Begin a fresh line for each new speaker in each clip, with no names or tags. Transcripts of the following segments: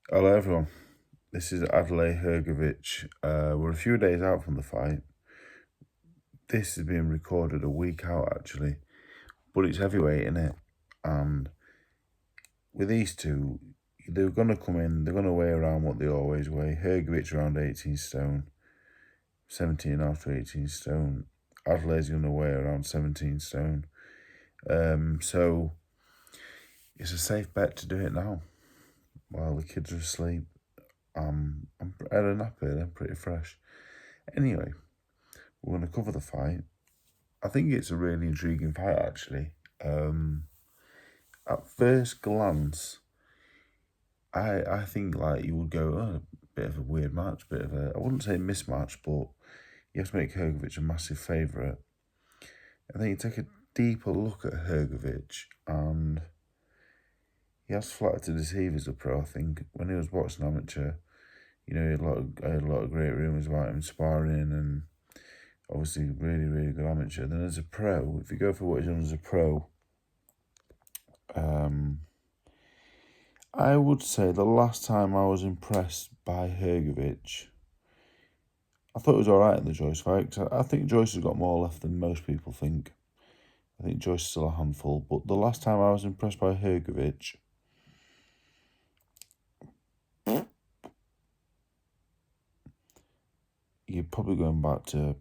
Hello everyone, this is Adeleye Hrgovic. We're a few days out from the fight. This is being recorded a week out actually, but it's heavyweight, innit? And with these two, they're going to come in, they're going to weigh around what they always weigh. Hrgovic around 18 stone, 17 after 18 stone. Adelaye's going to weigh around 17 stone. So it's a safe bet to do it now while the kids are asleep. I'm at a nap early, I'm pretty fresh. Anyway, we're going to cover the fight. I think it's a really intriguing fight, actually. At first glance, I think like you would go, oh, a bit of a weird match, I wouldn't say mismatch, but you have to make Hrgovic a massive favourite. I think you take a deeper look at Hrgovic, and he has flattered to deceive as a pro. I think when he was boxing amateur, he had a lot of great rumours about him sparring and obviously really, really good amateur. Then as a pro, if you go for what he's done as a pro, I would say the last time I was impressed by Hrgovic, I thought it was all right in the Joyce fight, because I think Joyce has got more left than most people think. I think Joyce is still a handful, but the last time I was impressed by Hrgovic, you're probably going back to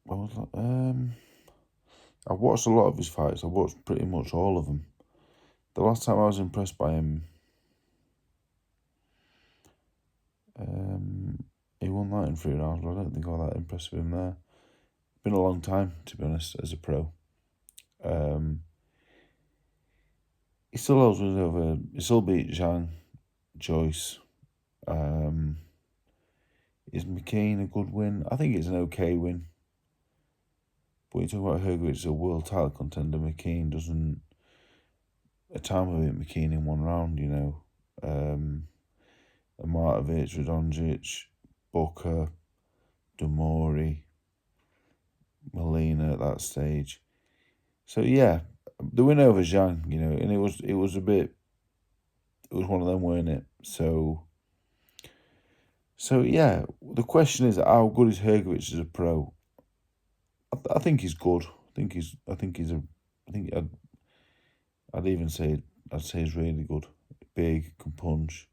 what was that? I watched a lot of his fights. I watched pretty much all of them. The last time I was impressed by him, he won that in 3 rounds, but I don't think I was that impressed with him there. Been a long time, to be honest, as a pro. He still holds wins over. He still beat Zhang, Joyce. Is McKean a good win? I think it's an okay win. But you talk about Hrgovic as a world title contender. McKean doesn't. Itauma beat McKean in 1 round, Martovic, Radonjic, Booker, Demori, Molina at that stage. So yeah, the win over Zhang, and it was one of them, weren't it? So yeah, the question is, how good is Hrgovic as a pro? I think he's good. I'd say he's really good. Big, can punch.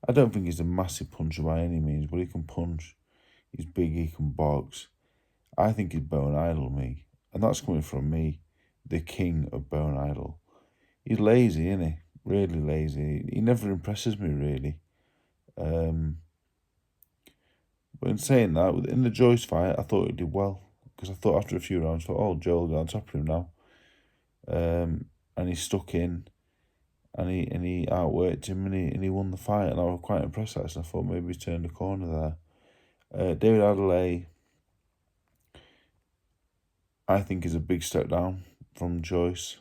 I don't think he's a massive puncher by any means, but he can punch. He's big, he can box. I think he's bone idle, me. And that's coming from me, the king of bone idle. He's lazy, isn't he? Really lazy. He never impresses me, really. But in saying that, in the Joyce fight, I thought he did well. Because I thought after a few rounds, Joe will go on top of him now. And he stuck in, and he outworked him, and he won the fight. And I was quite impressed, actually. I thought maybe he turned a corner there. David Adeleye, I think, is a big step down from Joyce,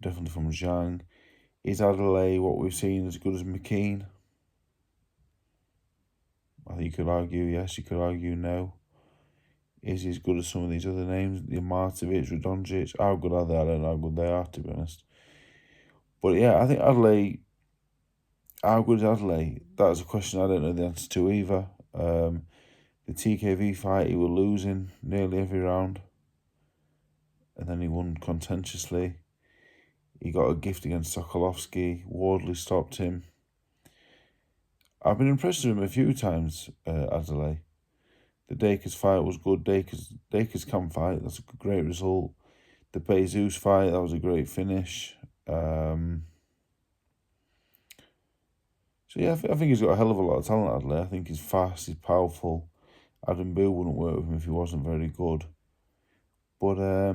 definitely from Zhang. Is Adeleye what we've seen as good as McKean? I think you could argue yes, you could argue no. Is he as good as some of these other names? The Martovic, Radonjic, how good are they? I don't know how good they are, to be honest. But yeah, I think Adeleye, how good is Adeleye? That's a question I don't know the answer to either. The TKV fight, he was losing nearly every round. And then he won contentiously. He got a gift against Sokolovsky. Wardley stopped him. I've been impressed with him a few times, Adeleye. The Dakers fight was good. Dakers can fight. That's a great result. The Bezos fight, that was a great finish. So yeah, I think he's got a hell of a lot of talent, Adeleye. I think he's fast, he's powerful. Adam Boo wouldn't work with him if he wasn't very good. But yeah,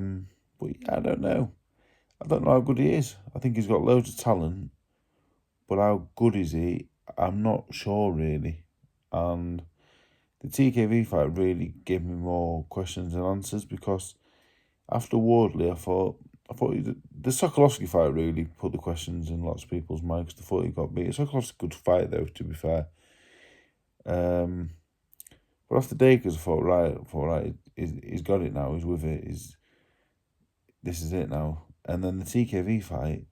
I don't know. I don't know how good he is. I think he's got loads of talent. But how good is he? I'm not sure, really. And the TKV fight really gave me more questions and answers, because after Wardley, I thought the Sokolovsky fight really put the questions in lots of people's minds, because they thought he got beat. Sokolovsky's a good fight, though, to be fair. But after Dakers, I thought, right, he's got it now. He's with it. This is it now. And then the TKV fight,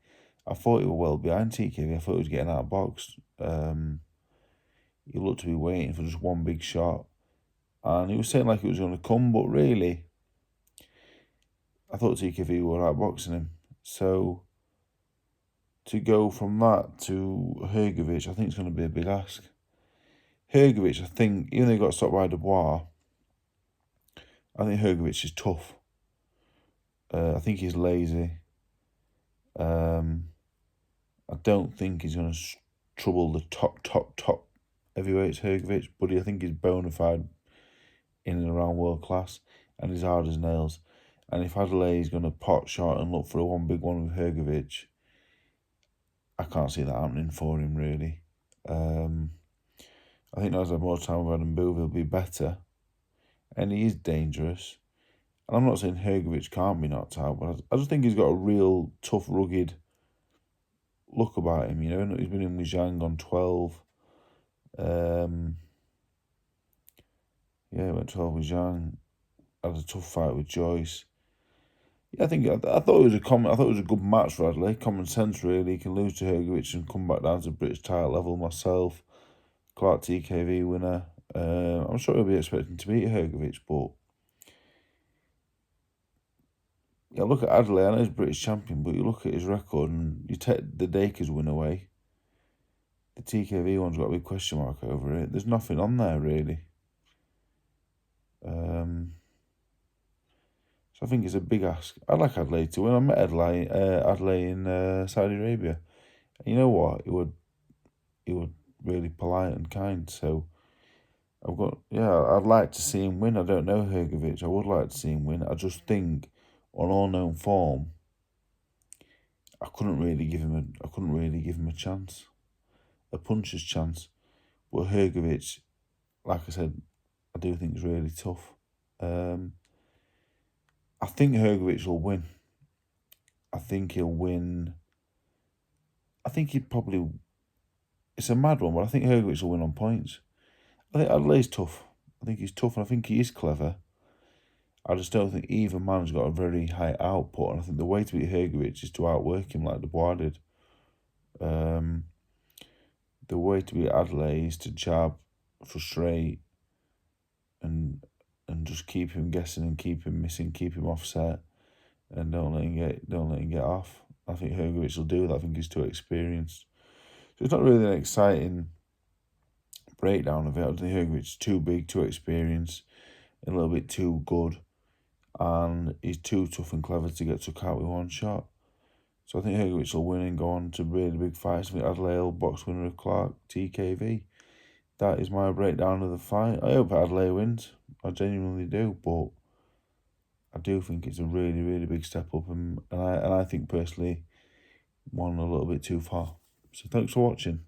I thought he was well behind TKV. I thought he was getting out of box. He looked to be waiting for just one big shot. And he was saying like it was going to come, but really, I thought TKV were outboxing him. So to go from that to Hrgovic, I think it's going to be a big ask. Hrgovic, I think, even though he got stopped by Dubois, I think Hrgovic is tough. I think he's lazy. I don't think he's going to trouble the top heavyweights, Hrgovic, but I think he's bona fide in and around world class, and he's hard as nails. And if Adeleye is going to pot shot and look for a one big one with Hrgovic, I can't see that happening for him, really. I think as I have more time with Adam Booth, he'll be better. And he is dangerous. And I'm not saying Hrgovic can't be knocked out, but I just think he's got a real tough, rugged look about him. You know, he's been in with Zhang on 12. He went 12 with Zhang. Had a tough fight with Joyce. Yeah, I thought it was a good match for Adeleye. Common sense, really. He can lose to Hrgovic and come back down to British title level. Myself, Clark TKV winner. I'm sure he'll be expecting to beat Hrgovic, but yeah, look at Adeleye. I know he's British champion, but you look at his record and you take the Dakers win away. The TKV one's got a big question mark over it. There's nothing on there, really. So I think it's a big ask. I'd like Adeleye to win. I met Adeleye in Saudi Arabia. And you know what? He would really polite and kind. So I'd like to see him win. I don't know Hrgovic. I would like to see him win. I just think on all known form, I couldn't really give him a chance, a puncher's chance. But Hrgovic, like I said, I do think is really tough. I think Hrgovic will win. I think he'll win. I think he'd probably. It's a mad one, but I think Hrgovic will win on points. I think Adeley's tough. I think he's tough, and I think he is clever. I just don't think either man's got a very high output, and I think the way to beat Hrgovic is to outwork him like Dubois did. The way to beat Adeleye is to jab, frustrate, and just keep him guessing and keep him missing, keep him offset, and don't let him get off. I think Hrgovic will do that. I think he's too experienced. So it's not really an exciting breakdown of it. I think Hrgovic is too big, too experienced, and a little bit too good, and he's too tough and clever to get took out with one shot. So I think Hrgovic will win and go on to really big fights. I think Adeleye will box winner of Clark TKV. That is my breakdown of the fight. I hope Adeleye wins. I genuinely do, but I do think it's a really, really big step up, and I think personally one a little bit too far. So thanks for watching.